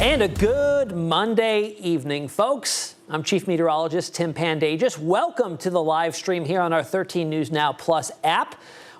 And a good Monday evening, folks. I'm Chief Meteorologist Tim Pandajis. Welcome to the live stream here on our 13 News Now Plus app.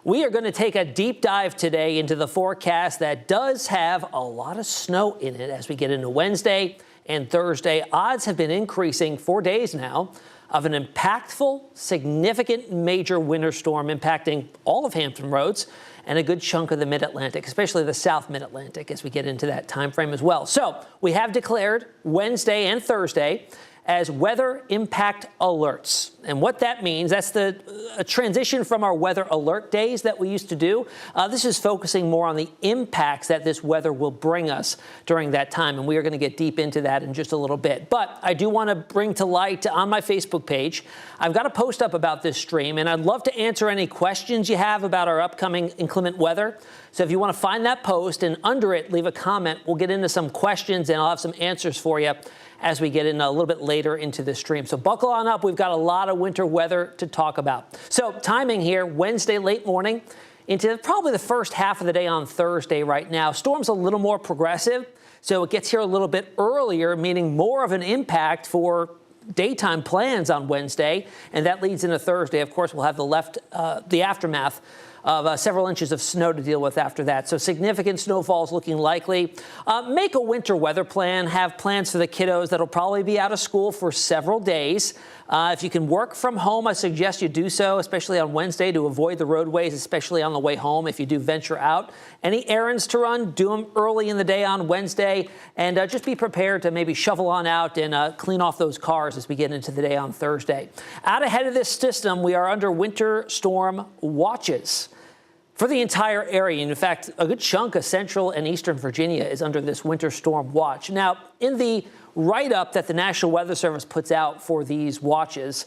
We are going to take a deep dive today into the forecast that does have a lot of snow in it as we get into Wednesday and Thursday. Odds have been increasing for days now of an impactful, significant major winter storm impacting all of Hampton Roads and a good chunk of the mid-Atlantic, especially the South Mid-Atlantic, as we get into that time frame as well. So we have declared Wednesday and Thursday as weather impact alerts. And what that means, that's a transition from our weather alert days that we used to do. This is focusing more on the impacts that this weather will bring us during that time. And we are going to get deep into that in just a little bit. But I do want to bring to light on my Facebook page, I've got a post up about this stream, and I'd love to answer any questions you have about our upcoming inclement weather. So if you want to find that post and under it, leave a comment. We'll get into some questions and I'll have some answers for you as we get in a little bit later into the stream. So buckle on up. We've got a lot of winter weather to talk about. So timing here, Wednesday late morning into probably the first half of the day on Thursday right now. Storm's a little more progressive, so it gets here a little bit earlier, meaning more of an impact for daytime plans on Wednesday, and that leads into Thursday. Of course, we'll have the aftermath of several inches of snow to deal with after that. So significant snowfall is looking likely. Make a winter weather plan. Have plans for the kiddos that'll probably be out of school for several days. If you can work from home, I suggest you do so, especially on Wednesday, to avoid the roadways, especially on the way home if you do venture out. Any errands to run, do them early in the day on Wednesday, and just be prepared to maybe shovel on out and clean off those cars as we get into the day on Thursday. Out ahead of this system, we are under winter storm watches for the entire area. In fact, a good chunk of central and eastern Virginia is under this winter storm watch. Now, in the write-up that the National Weather Service puts out for these watches,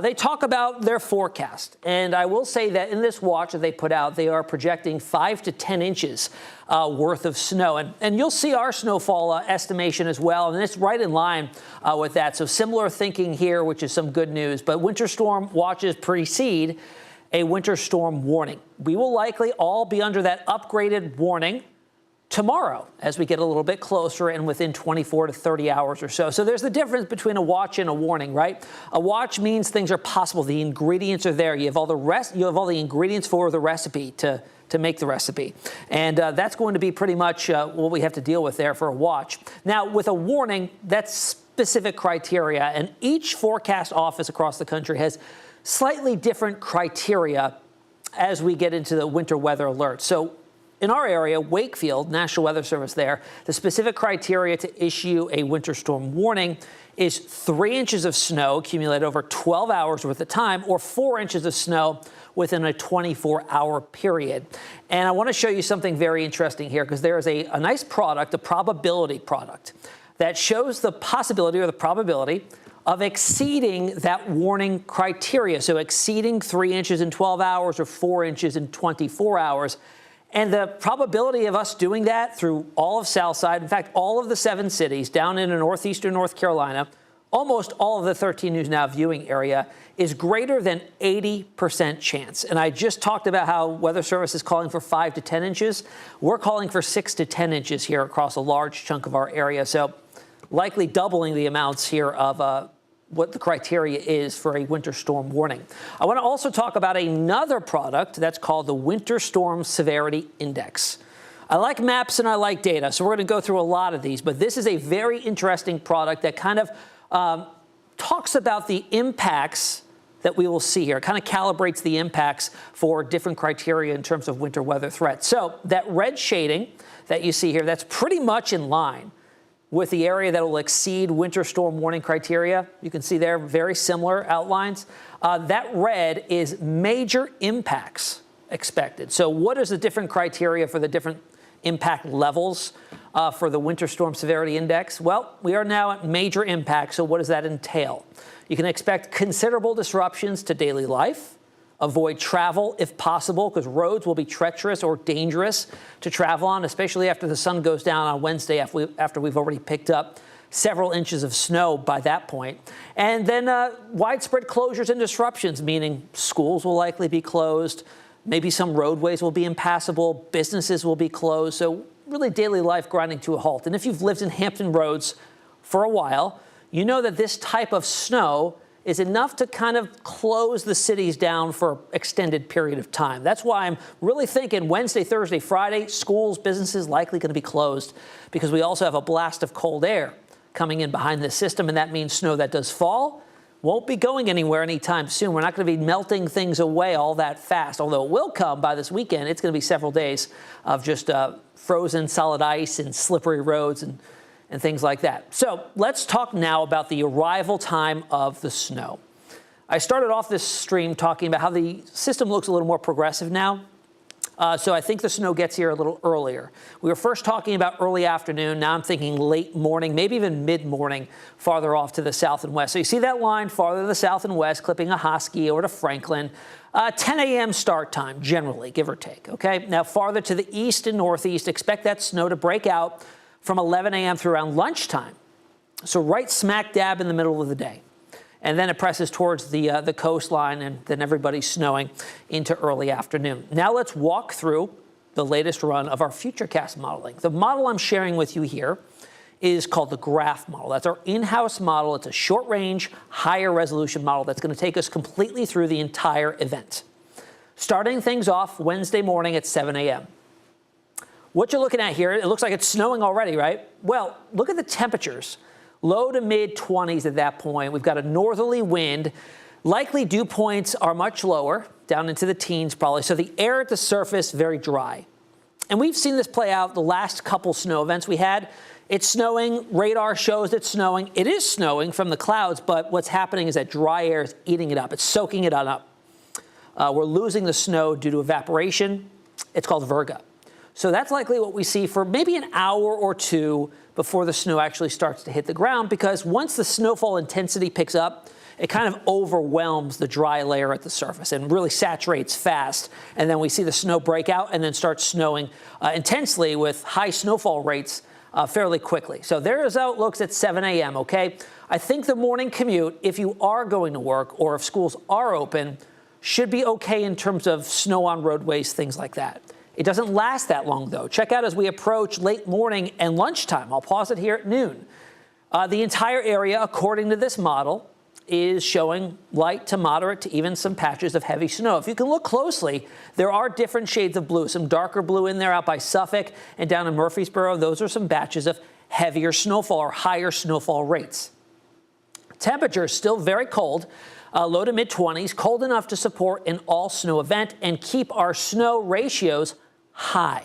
they talk about their forecast. And I will say that in this watch that they put out, they are projecting 5 to 10 inches worth of snow. And you'll see our snowfall estimation as well. And it's right in line with that. So similar thinking here, which is some good news. But winter storm watches precede a winter storm warning. We will likely all be under that upgraded warning tomorrow as we get a little bit closer and within 24 to 30 hours or so. So there's the difference between a watch and a warning, right? A watch means things are possible. The ingredients are there. You have all the ingredients for the recipe to make the recipe. And that's going to be pretty much what we have to deal with there for a watch. Now, with a warning, that's specific criteria, and each forecast office across the country has slightly different criteria as we get into the winter weather alert. So in our area, Wakefield, National Weather Service there, the specific criteria to issue a winter storm warning is 3 inches of snow accumulated over 12 hours worth of time, or 4 inches of snow within a 24-hour period. And I want to show you something very interesting here, because there is a nice product, a probability product, that shows the possibility or the probability of exceeding that warning criteria. So exceeding 3 inches in 12 hours or 4 inches in 24 hours. And the probability of us doing that through all of Southside, in fact, all of the 7 cities down in northeastern North Carolina, almost all of the 13 News Now viewing area, is greater than 80% chance. And I just talked about how Weather Service is calling for 5 to 10 inches. We're calling for 6 to 10 inches here across a large chunk of our area. So likely doubling the amounts here of what the criteria is for a winter storm warning. I want to also talk about another product that's called the Winter Storm Severity Index. I like maps and I like data, so we're going to go through a lot of these, but this is a very interesting product that kind of talks about the impacts that we will see here. It kind of calibrates the impacts for different criteria in terms of winter weather threats. So that red shading that you see here, that's pretty much in line with the area that will exceed winter storm warning criteria. You can see there very similar outlines. That red is major impacts expected. So what is the different criteria for the different impact levels for the Winter Storm Severity Index? Well, we are now at major impacts, so what does that entail? You can expect considerable disruptions to daily life. Avoid travel if possible, because roads will be treacherous or dangerous to travel on, especially after the sun goes down on Wednesday after we've already picked up several inches of snow by that point. And then widespread closures and disruptions, meaning schools will likely be closed, maybe some roadways will be impassable, businesses will be closed. So really daily life grinding to a halt. And if you've lived in Hampton Roads for a while, you know that this type of snow is enough to kind of close the cities down for an extended period of time. That's why I'm really thinking Wednesday, Thursday, Friday, schools, businesses likely going to be closed because we also have a blast of cold air coming in behind this system, and that means snow that does fall won't be going anywhere anytime soon. We're not going to be melting things away all that fast, although it will come by this weekend. It's going to be several days of just frozen solid ice and slippery roads and things like that. So let's talk now about the arrival time of the snow. I started off this stream talking about how the system looks a little more progressive now. So I think the snow gets here a little earlier. We were first talking about early afternoon. Now I'm thinking late morning, maybe even mid-morning, farther off to the south and west. So you see that line farther to the south and west, clipping a Hosky over to Franklin. 10 a.m. start time, generally, give or take. Okay. Now farther to the east and northeast, expect that snow to break out from 11 a.m. through around lunchtime. So right smack dab in the middle of the day. And then it presses towards the coastline, and then everybody's snowing into early afternoon. Now let's walk through the latest run of our Futurecast modeling. The model I'm sharing with you here is called the graph model. That's our in-house model. It's a short-range, higher resolution model that's going to take us completely through the entire event. Starting things off Wednesday morning at 7 a.m. What you're looking at here, it looks like it's snowing already, right? Well, look at the temperatures. Low to mid 20s at that point. We've got a northerly wind. Likely dew points are much lower, down into the teens probably. So the air at the surface, very dry. And we've seen this play out the last couple snow events we had. It's snowing. Radar shows it's snowing. It is snowing from the clouds, but what's happening is that dry air is eating it up. It's soaking it on up. We're losing the snow due to evaporation. It's called virga. So that's likely what we see for maybe an hour or two before the snow actually starts to hit the ground, because once the snowfall intensity picks up, it kind of overwhelms the dry layer at the surface and really saturates fast. And then we see the snow break out and then start snowing intensely with high snowfall rates fairly quickly. So there's how it looks at 7 a.m., okay? I think the morning commute, if you are going to work or if schools are open, should be okay in terms of snow on roadways, things like that. It doesn't last that long, though. Check out as we approach late morning and lunchtime. I'll pause it here at noon. The entire area, according to this model, is showing light to moderate to even some patches of heavy snow. If you can look closely, there are different shades of blue, some darker blue in there out by Suffolk and down in Murfreesboro. Those are some batches of heavier snowfall or higher snowfall rates. Temperature is still very cold. Low to mid 20s, cold enough to support an all snow event and keep our snow ratios high.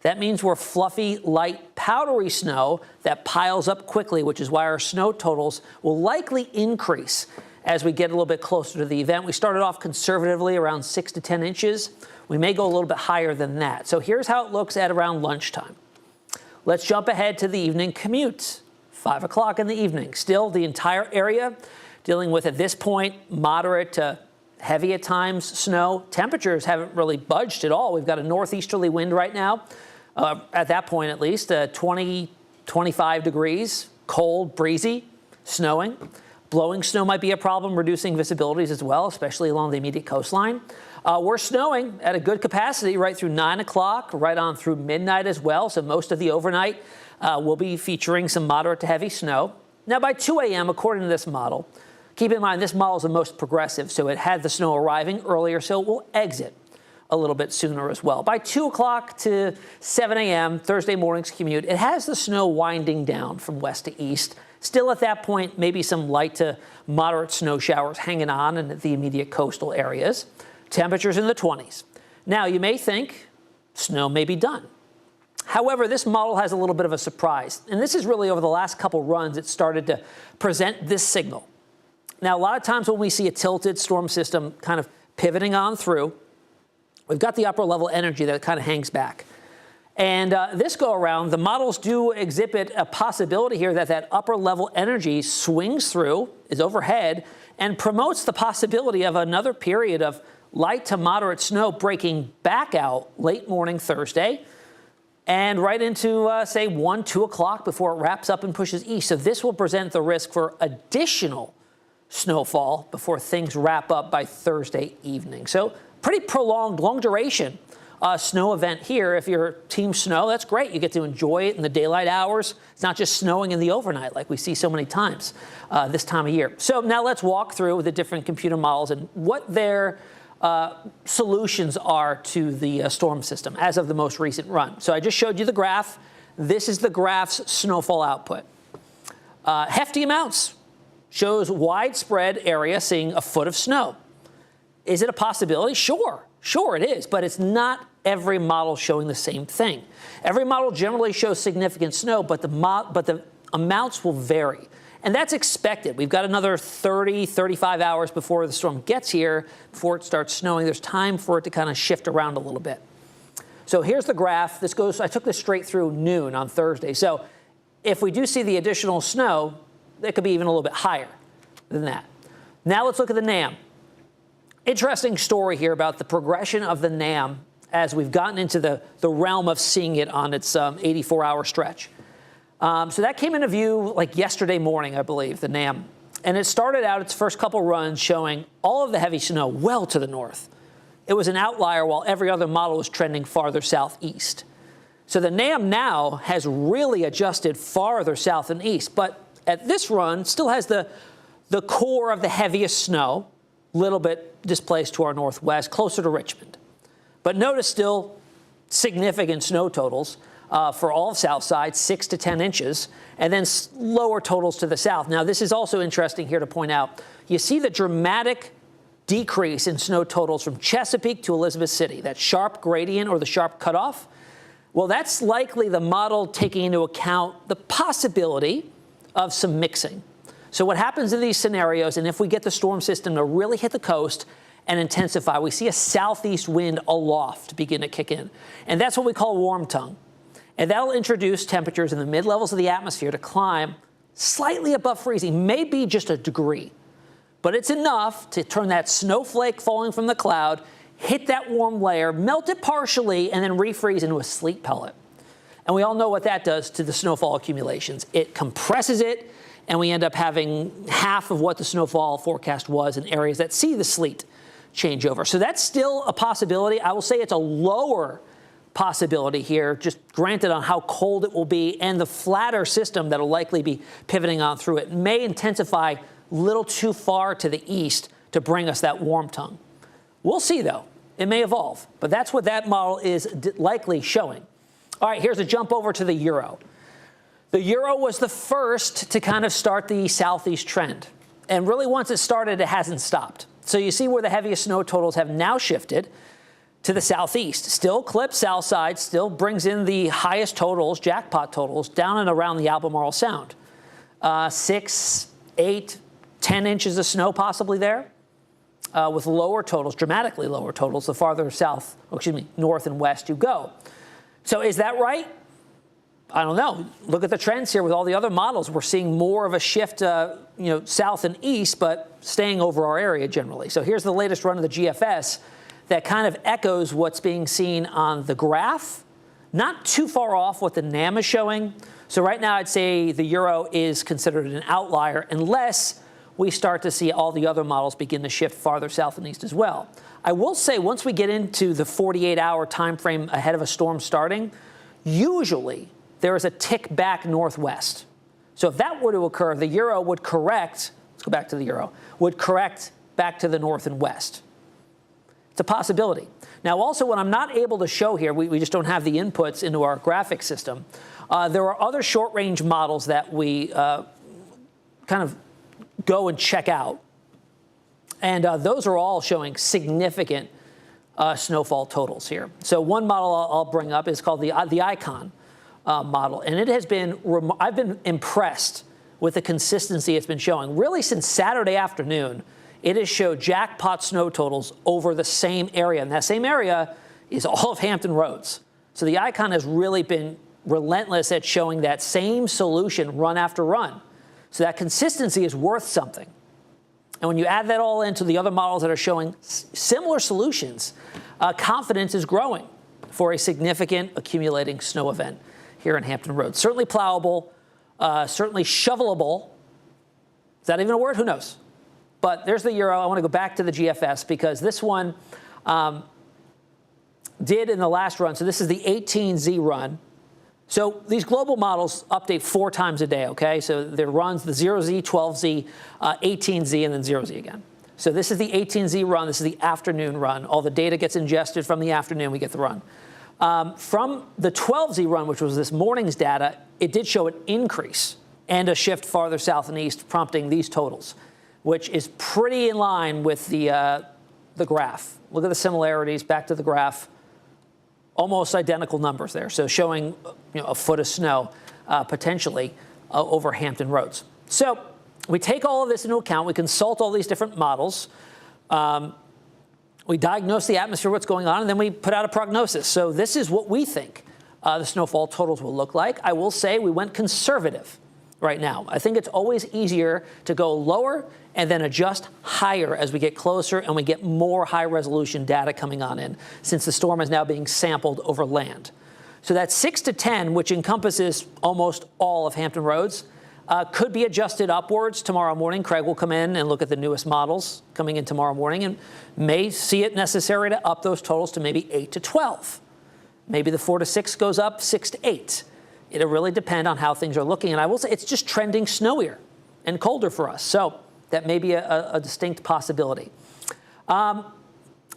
That means we're fluffy, light, powdery snow that piles up quickly, which is why our snow totals will likely increase as we get a little bit closer to the event. We started off conservatively around 6 to 10 inches. We may go a little bit higher than that. So here's how it looks at around lunchtime. Let's jump ahead to the evening commute. 5 o'clock in the evening. Still the entire area dealing with, at this point, moderate to heavy at times snow. Temperatures haven't really budged at all. We've got a northeasterly wind right now, at that point at least, 20, 25 degrees, cold, breezy, snowing. Blowing snow might be a problem, reducing visibilities as well, especially along the immediate coastline. We're snowing at a good capacity right through 9 o'clock, right on through midnight as well. So most of the overnight will be featuring some moderate to heavy snow. Now by 2 a.m., according to this model, keep in mind, this model is the most progressive, so it had the snow arriving earlier, so it will exit a little bit sooner as well. By 2 o'clock to 7 a.m., Thursday morning's commute, it has the snow winding down from west to east. Still at that point, maybe some light to moderate snow showers hanging on in the immediate coastal areas. Temperatures in the 20s. Now, you may think snow may be done. However, this model has a little bit of a surprise, and this is really over the last couple runs it started to present this signal. Now, a lot of times when we see a tilted storm system kind of pivoting on through, we've got the upper level energy that kind of hangs back. And this go around, the models do exhibit a possibility here that that upper level energy swings through, is overhead, and promotes the possibility of another period of light to moderate snow breaking back out late morning Thursday and right into, say, 1, 2 o'clock before it wraps up and pushes east. So this will present the risk for additional snowfall before things wrap up by Thursday evening. So pretty prolonged, long duration snow event here. If you're Team Snow, that's great. You get to enjoy it in the daylight hours. It's not just snowing in the overnight like we see so many times this time of year. So now let's walk through the different computer models and what their solutions are to the storm system as of the most recent run. So I just showed you the graph. This is the graph's snowfall output. Hefty amounts. Shows widespread area seeing a foot of snow. Is it a possibility? Sure it is, but it's not every model showing the same thing. Every model generally shows significant snow, but the amounts will vary. And that's expected. We've got another 30, 35 hours before the storm gets here, before it starts snowing. There's time for it to kind of shift around a little bit. So here's the graph. I took this straight through noon on Thursday. So if we do see the additional snow, it could be even a little bit higher than that. Now let's look at the NAM. Interesting story here about the progression of the NAM as we've gotten into the realm of seeing it on its 84-hour stretch. So that came into view like yesterday morning, I believe, the NAM. And it started out its first couple runs showing all of the heavy snow well to the north. It was an outlier while every other model was trending farther southeast. So the NAM now has really adjusted farther south and east, but at this run still has the core of the heaviest snow, a little bit displaced to our northwest, closer to Richmond. But notice still significant snow totals for all of Southside, 6 to 10 inches, and then lower totals to the south. Now, this is also interesting here to point out. You see the dramatic decrease in snow totals from Chesapeake to Elizabeth City, that sharp gradient or the sharp cutoff. Well, that's likely the model taking into account the possibility of some mixing. So what happens in these scenarios, and if we get the storm system to really hit the coast and intensify, we see a southeast wind aloft begin to kick in. And that's what we call warm tongue. And that'll introduce temperatures in the mid-levels of the atmosphere to climb slightly above freezing, maybe just a degree. But it's enough to turn that snowflake falling from the cloud, hit that warm layer, melt it partially, and then refreeze into a sleet pellet. And we all know what that does to the snowfall accumulations. It compresses it, and we end up having half of what the snowfall forecast was in areas that see the sleet change over. So that's still a possibility. I will say it's a lower possibility here, just granted on how cold it will be and the flatter system that will likely be pivoting on through it may intensify a little too far to the east to bring us that warm tongue. We'll see, though. It may evolve, but that's what that model is likely showing. All right, here's a jump over to the Euro. The Euro was the first to kind of start the southeast trend. And really, once it started, it hasn't stopped. So you see where the heaviest snow totals have now shifted to the southeast. Still clips south side, still brings in the highest totals, jackpot totals, down and around the Albemarle Sound. 6, 8, 10 inches of snow possibly there, with lower totals, dramatically lower totals, the farther south, north and west you go. So is that right? I don't know. Look at the trends here with all the other models. We're seeing more of a shift, south and east, but staying over our area generally. So here's the latest run of the GFS that kind of echoes what's being seen on the graph. Not too far off what the NAM is showing. So right now, I'd say the Euro is considered an outlier unless we start to see all the other models begin to shift farther south and east as well. I will say once we get into the 48-hour time frame ahead of a storm starting, usually there is a tick back northwest. So if that were to occur, the Euro would correct, let's go back to the Euro, would correct back to the north and west. It's a possibility. Now, also, what I'm not able to show here, we just don't have the inputs into our graphic system. There are other short-range models that we kind of go and check out. And those are all showing significant snowfall totals here. So one model I'll bring up is called the Icon model. And it has been, I've been impressed with the consistency it's been showing. Really, since Saturday afternoon, it has showed jackpot snow totals over the same area. And that same area is all of Hampton Roads. So the Icon has really been relentless at showing that same solution run after run. So that consistency is worth something. And when you add that all into the other models that are showing similar solutions, confidence is growing for a significant accumulating snow event here in Hampton Roads. Certainly plowable, certainly shovelable. Is that even a word? Who knows? But there's the Euro. I want to go back to the GFS because this one, did in the last run, so this is the 18Z run. So these global models update 4 times a day, okay? So there runs the 0Z, 12Z, 18Z, and then 0Z again. So this is the 18Z run. This is the afternoon run. All the data gets ingested from the afternoon. We get the run. From the 12Z run, which was this morning's data, it did show an increase and a shift farther south and east, prompting these totals, which is pretty in line with the graph. Look at the similarities. Back to the graph. Almost identical numbers there. So showing a foot of snow potentially over Hampton Roads. So we take all of this into account. We consult all these different models. We diagnose the atmosphere, what's going on, and then we put out a prognosis. So this is what we think the snowfall totals will look like. I will say we went conservative right now. I think it's always easier to go lower and then adjust higher as we get closer and we get more high-resolution data coming on in, since the storm is now being sampled over land. So that 6 to 10, which encompasses almost all of Hampton Roads, could be adjusted upwards tomorrow morning. Craig will come in and look at the newest models coming in tomorrow morning and may see it necessary to up those totals to maybe 8 to 12. Maybe the 4 to 6 goes up 6 to 8. It'll really depend on how things are looking. And I will say it's just trending snowier and colder for us. So that may be a distinct possibility.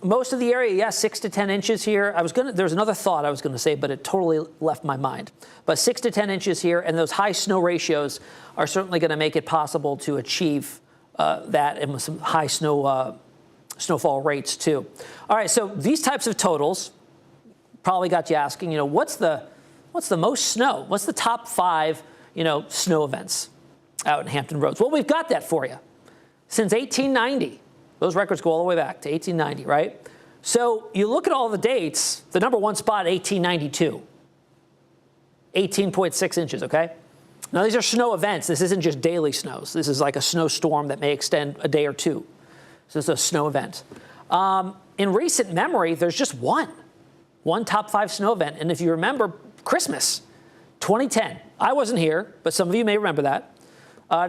Most of the area, yes, 6 to 10 inches here. There's another thought I was going to say, but it totally left my mind. But 6 to 10 inches here, and those high snow ratios are certainly going to make it possible to achieve that, and with some high snowfall rates too. All right, so these types of totals probably got you asking, what's the most snow? What's the top 5, snow events out in Hampton Roads? Well, we've got that for you. Since 1890, those records go all the way back to 1890, right? So you look at all the dates, the number 1 spot, 1892, 18.6 inches, okay? Now, these are snow events. This isn't just daily snows. This is like a snowstorm that may extend a day or two. So it's a snow event. In recent memory, there's just one top 5 snow event. And if you remember Christmas, 2010, I wasn't here, but some of you may remember that.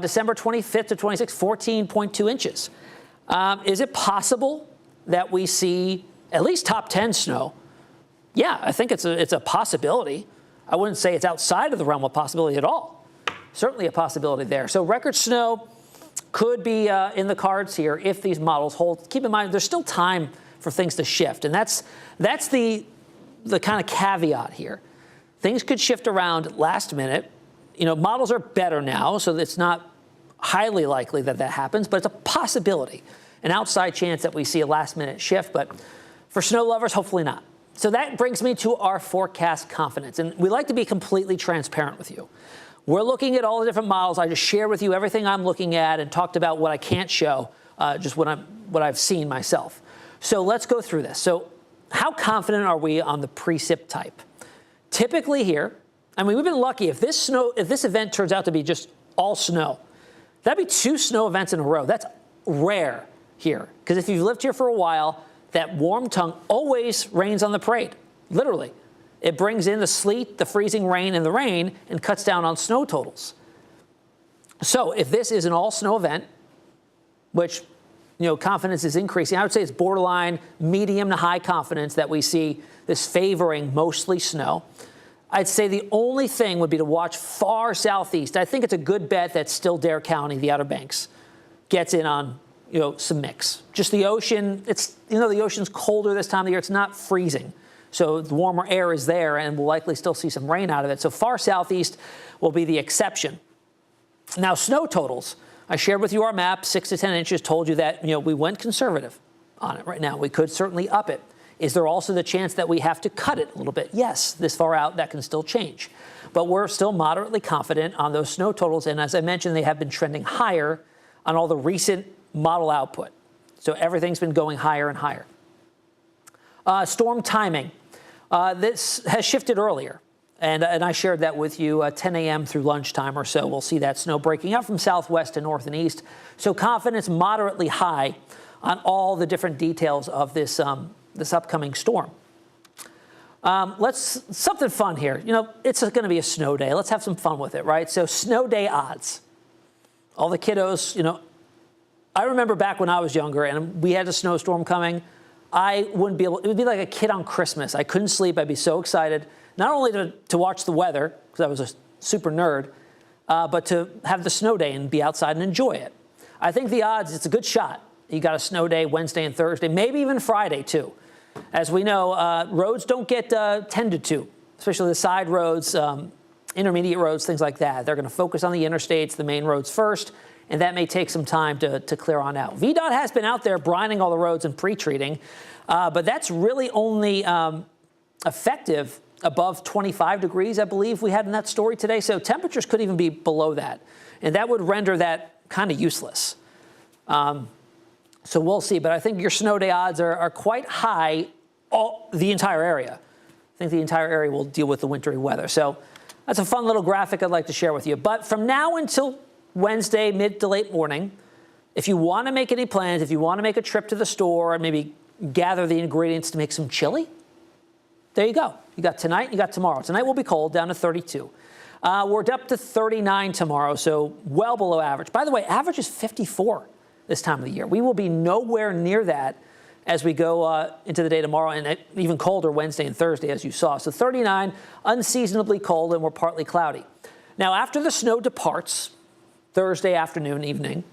December 25th to 26th, 14.2 inches. Is it possible that we see at least top 10 snow? Yeah, I think it's a possibility. I wouldn't say it's outside of the realm of possibility at all. Certainly a possibility there. So record snow could be in the cards here if these models hold. Keep in mind, there's still time for things to shift, and that's the kind of caveat here. Things could shift around last minute. Models are better now, so it's not highly likely that happens, but it's a possibility, an outside chance that we see a last-minute shift. But for snow lovers, hopefully not. So that brings me to our forecast confidence, and we like to be completely transparent with you. We're looking at all the different models. I just share with you everything I'm looking at and talked about what I can't show, just what I've seen myself. So let's go through this. So how confident are we on the precip type? Typically here, we've been lucky. If this event turns out to be just all snow, that'd be 2 snow events in a row. That's rare here, because if you've lived here for a while, that warm tongue always rains on the parade, literally. It brings in the sleet, the freezing rain, and the rain, and cuts down on snow totals. So if this is an all-snow event, which confidence is increasing, I would say it's borderline medium to high confidence that we see this favoring mostly snow. I'd say the only thing would be to watch far southeast. I think it's a good bet that still Dare County, the Outer Banks, gets in on some mix. Just the ocean, the ocean's colder this time of the year. It's not freezing. So the warmer air is there, and we'll likely still see some rain out of it. So far southeast will be the exception. Now, snow totals. I shared with you our map, 6 to 10 inches, told you that we went conservative on it right now. We could certainly up it. Is there also the chance that we have to cut it a little bit? Yes, this far out, that can still change. But we're still moderately confident on those snow totals. And as I mentioned, they have been trending higher on all the recent model output. So everything's been going higher and higher. Storm timing. This has shifted earlier. And I shared that with you 10 a.m. through lunchtime or so. We'll see that snow breaking out from southwest to north and east. So confidence moderately high on all the different details of this upcoming storm. Something fun here. It's going to be a snow day. Let's have some fun with it, right? So snow day odds. All the kiddos, I remember back when I was younger and we had a snowstorm coming. I wouldn't be able, it would be like a kid on Christmas. I couldn't sleep. I'd be so excited, not only to watch the weather, because I was a super nerd, but to have the snow day and be outside and enjoy it. I think the odds, it's a good shot. You got a snow day Wednesday and Thursday, maybe even Friday too. As we know, roads don't get tended to, especially the side roads, intermediate roads, things like that. They're going to focus on the interstates, the main roads first, and that may take some time to clear on out. VDOT has been out there brining all the roads and pre-treating, but that's really only effective above 25 degrees, I believe we had in that story today. So temperatures could even be below that, and that would render that kind of useless. So we'll see, but I think your snow day odds are quite high, the entire area. I think the entire area will deal with the wintry weather. So that's a fun little graphic I'd like to share with you. But from now until Wednesday, mid to late morning, if you want to make any plans, if you want to make a trip to the store and maybe gather the ingredients to make some chili, there you go. You got tonight, you got tomorrow. Tonight will be cold, down to 32. We're up to 39 tomorrow, so well below average. By the way, average is 54 this time of the year. We will be nowhere near that as we go into the day tomorrow, and even colder Wednesday and Thursday, as you saw. So 39, unseasonably cold, and we're partly cloudy. Now, after the snow departs, Thursday afternoon, evening,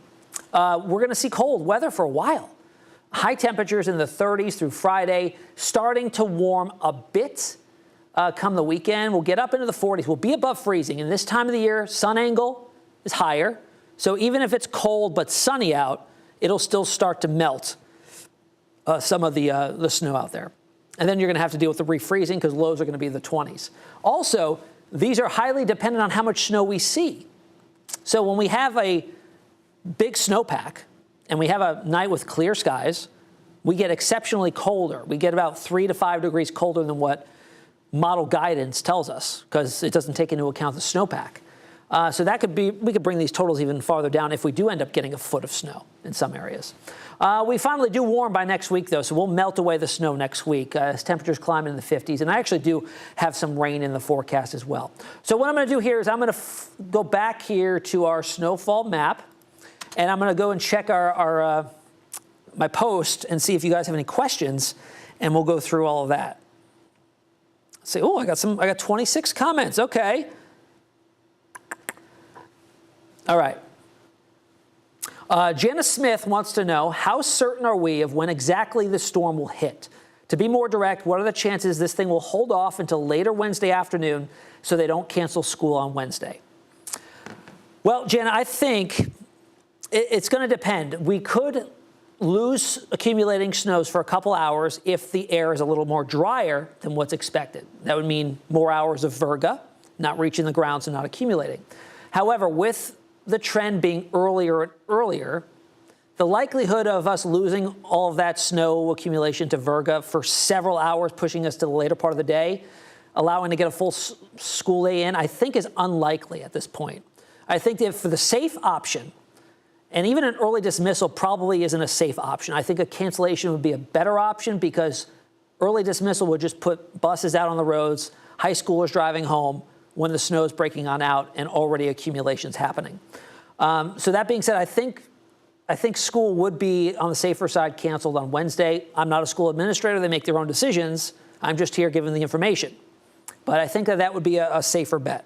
we're going to see cold weather for a while. High temperatures in the 30s through Friday, starting to warm a bit come the weekend. We'll get up into the 40s. We'll be above freezing. And this time of the year, sun angle is higher. So even if it's cold but sunny out, it'll still start to melt some of the snow out there. And then you're going to have to deal with the refreezing because lows are going to be in the 20s. Also, these are highly dependent on how much snow we see. So when we have a big snowpack and we have a night with clear skies, we get exceptionally colder. We get about 3 to 5 degrees colder than what model guidance tells us because it doesn't take into account the snowpack. So that could be, we could bring these totals even farther down if we do end up getting a foot of snow in some areas. We finally do warm by next week, though, so we'll melt away the snow next week as temperatures climb in the 50s. And I actually do have some rain in the forecast as well. So what I'm going to do here is I'm going to go back here to our snowfall map, and I'm going to go and check my post and see if you guys have any questions, and we'll go through all of that. Let's see, oh, I got 26 comments. Okay. All right. Janice Smith wants to know, how certain are we of when exactly the storm will hit? To be more direct, what are the chances this thing will hold off until later Wednesday afternoon so they don't cancel school on Wednesday? Well, Jana, I think it's going to depend. We could lose accumulating snows for a couple hours if the air is a little more drier than what's expected. That would mean more hours of virga, not reaching the ground, so not accumulating. However, with the trend being earlier and earlier, the likelihood of us losing all of that snow accumulation to virga for several hours, pushing us to the later part of the day, allowing to get a full school day in, I think is unlikely at this point. I think that for the safe option, and even an early dismissal probably isn't a safe option. I think a cancellation would be a better option because early dismissal would just put buses out on the roads, high schoolers driving home when the snow is breaking on out and already accumulation's happening. So that being said, I think school would be on the safer side canceled on Wednesday. I'm not a school administrator. They make their own decisions. I'm just here giving the information. But I think that would be a safer bet.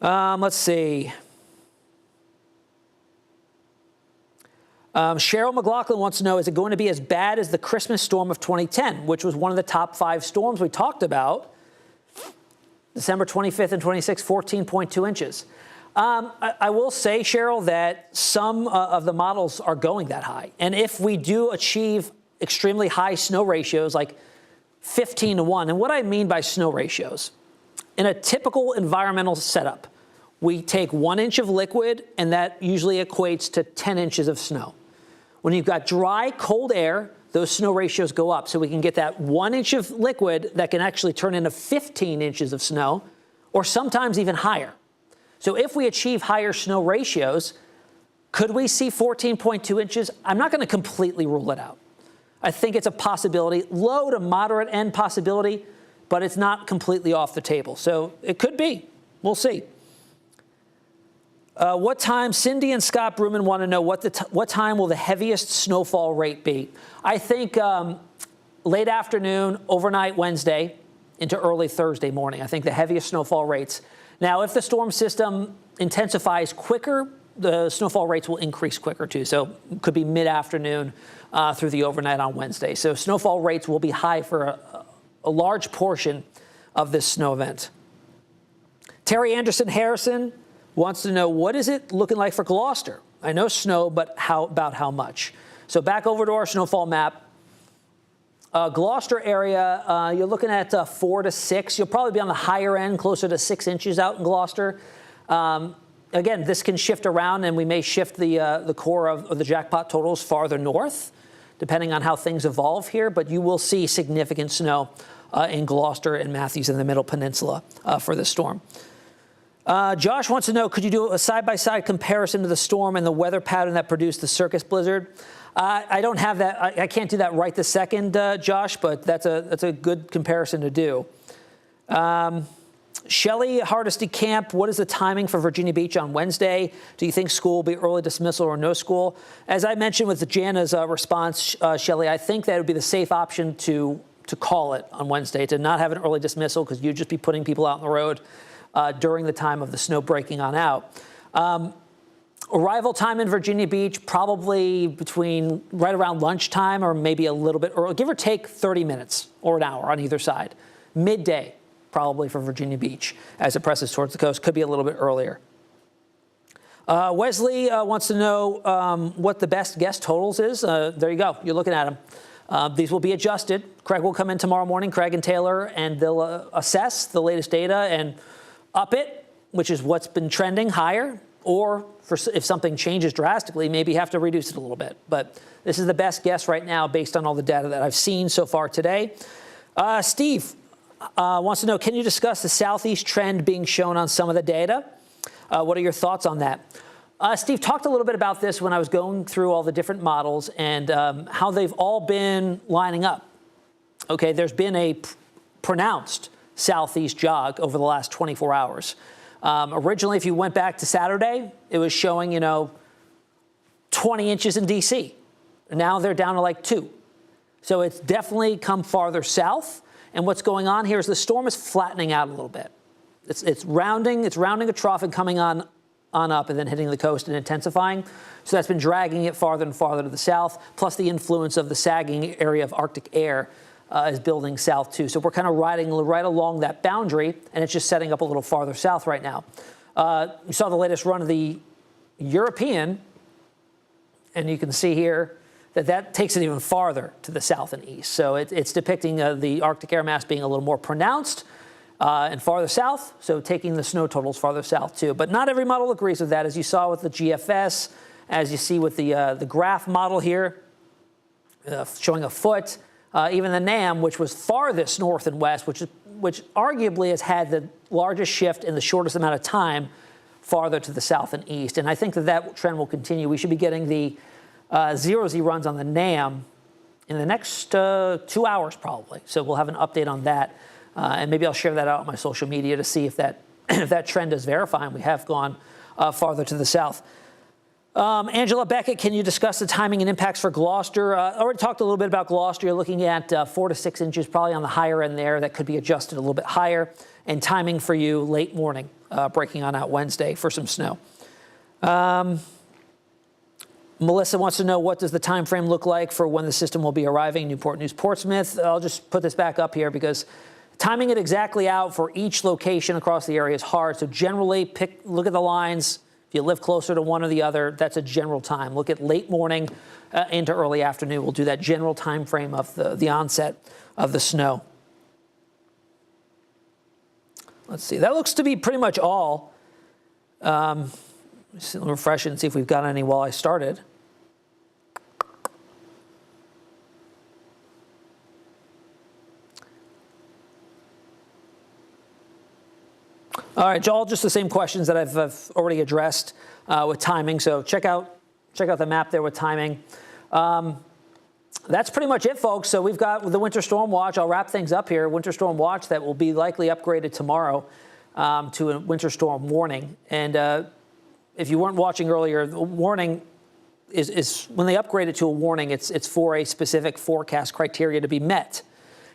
Let's see. Cheryl McLaughlin wants to know, is it going to be as bad as the Christmas storm of 2010, which was one of the top 5 storms we talked about? December 25th and 26th, 14.2 inches. I will say, Cheryl, that some of the models are going that high. And if we do achieve extremely high snow ratios, like 15 to 1, and what I mean by snow ratios, in a typical environmental setup, we take 1 inch of liquid, and that usually equates to 10 inches of snow. When you've got dry, cold air, those snow ratios go up. So we can get that 1 inch of liquid that can actually turn into 15 inches of snow, or sometimes even higher. So if we achieve higher snow ratios, could we see 14.2 inches? I'm not going to completely rule it out. I think it's a possibility, low to moderate end possibility, but it's not completely off the table. So it could be. We'll see. What time, Cindy and Scott Bruman want to know what time will the heaviest snowfall rate be? I think late afternoon, overnight Wednesday into early Thursday morning. I think the heaviest snowfall rates. Now, if the storm system intensifies quicker, the snowfall rates will increase quicker too. So it could be mid-afternoon through the overnight on Wednesday. So snowfall rates will be high for a large portion of this snow event. Terry Anderson Harrison wants to know, what is it looking like for Gloucester? I know snow, but about how much? So back over to our snowfall map. Gloucester area, you're looking at 4 to 6. You'll probably be on the higher end, closer to 6 inches out in Gloucester. Again, this can shift around, and we may shift the core of the jackpot totals farther north, depending on how things evolve here. But you will see significant snow in Gloucester and Matthews in the Middle Peninsula for this storm. Josh wants to know, could you do a side-by-side comparison to the storm and the weather pattern that produced the circus blizzard? I don't have that. I can't do that right this second, Josh, but that's a good comparison to do. Shelley Hardesty Camp, what is the timing for Virginia Beach on Wednesday? Do you think school will be early dismissal or no school? As I mentioned with Jana's response, Shelley, I think that would be the safe option to call it on Wednesday, to not have an early dismissal, because you'd just be putting people out on the road during the time of the snow breaking on out. Arrival time in Virginia Beach, probably between right around lunchtime or maybe a little bit early, give or take 30 minutes or an hour on either side. Midday, probably for Virginia Beach as it presses towards the coast. Could be a little bit earlier. Wesley wants to know what the best guess totals is. There you go. You're looking at them. These will be adjusted. Craig will come in tomorrow morning, Craig and Taylor, and they'll assess the latest data and up it, which is what's been trending higher, or if something changes drastically, maybe have to reduce it a little bit. But this is the best guess right now based on all the data that I've seen so far today. Steve wants to know, can you discuss the southeast trend being shown on some of the data? What are your thoughts on that? Steve talked a little bit about this when I was going through all the different models and how they've all been lining up. Okay, there's been a pronounced southeast jog over the last 24 hours. Originally, if you went back to Saturday, it was showing, 20 inches in D.C. Now they're down to like 2. So it's definitely come farther south. And what's going on here is the storm is flattening out a little bit. It's rounding a trough and coming on up and then hitting the coast and intensifying. So that's been dragging it farther and farther to the south, plus the influence of the sagging area of Arctic air is building south too. So we're kind of riding right along that boundary, and it's just setting up a little farther south right now. You saw the latest run of the European, and you can see here that takes it even farther to the south and east. So it's depicting the Arctic air mass being a little more pronounced and farther south, so taking the snow totals farther south too. But not every model agrees with that, as you saw with the GFS, as you see with the graph model here, showing a foot. Even the NAM, which was farthest north and west, which arguably has had the largest shift in the shortest amount of time, farther to the south and east. And I think that trend will continue. We should be getting the 0Z runs on the NAM in the next 2 hours probably. So we'll have an update on that. And maybe I'll share that out on my social media to see if that, if that trend is verifying. We have gone farther to the south. Angela Beckett, can you discuss the timing and impacts for Gloucester? I already talked a little bit about Gloucester. You're looking at 4 to 6 inches, probably on the higher end there. That could be adjusted a little bit higher. And timing for you, late morning, breaking on out Wednesday for some snow. Melissa wants to know, what does the time frame look like for when the system will be arriving? Newport News, Portsmouth. I'll just put this back up here because timing it exactly out for each location across the area is hard. So generally, look at the lines. If you live closer to one or the other, that's a general time. Look at late morning into early afternoon. We'll do that general time frame of the onset of the snow. Let's see. That looks to be pretty much all. Just refresh it and see if we've got any while I started. All right, all just the same questions that I've already addressed with timing. So check out the map there with timing. That's pretty much it, folks. So we've got the winter storm watch. I'll wrap things up here. Winter storm watch that will be likely upgraded tomorrow to a winter storm warning. And if you weren't watching earlier, the warning is when they upgrade it to a warning, it's for a specific forecast criteria to be met.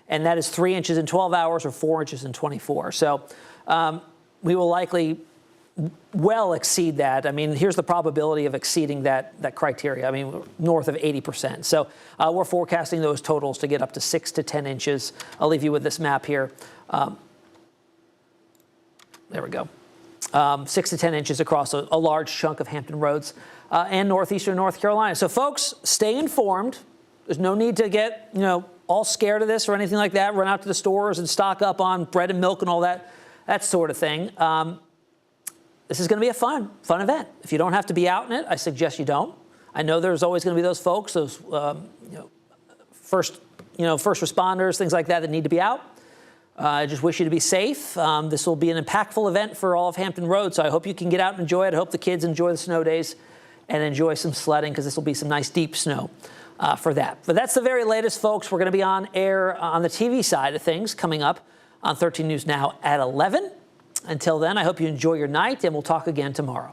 And that is 3 inches in 12 hours or 4 inches in 24. So we will likely well exceed that. I mean, here's the probability of exceeding that criteria. I mean, north of 80%. So we're forecasting those totals to get up to 6 to 10 inches. I'll leave you with this map here. There we go. 6 to 10 inches across a large chunk of Hampton Roads and northeastern North Carolina. So folks, stay informed. There's no need to get, all scared of this or anything like that. Run out to the stores and stock up on bread and milk and all that sort of thing. This is going to be a fun event. If you don't have to be out in it, I suggest you don't. I know there's always going to be those folks, those first responders, things like that need to be out. I just wish you to be safe. This will be an impactful event for all of Hampton Roads, so I hope you can get out and enjoy it. I hope the kids enjoy the snow days and enjoy some sledding, because this will be some nice deep snow for that. But that's the very latest, folks. We're going to be on air on the TV side of things coming up on 13 News Now at 11. Until then, I hope you enjoy your night, and we'll talk again tomorrow.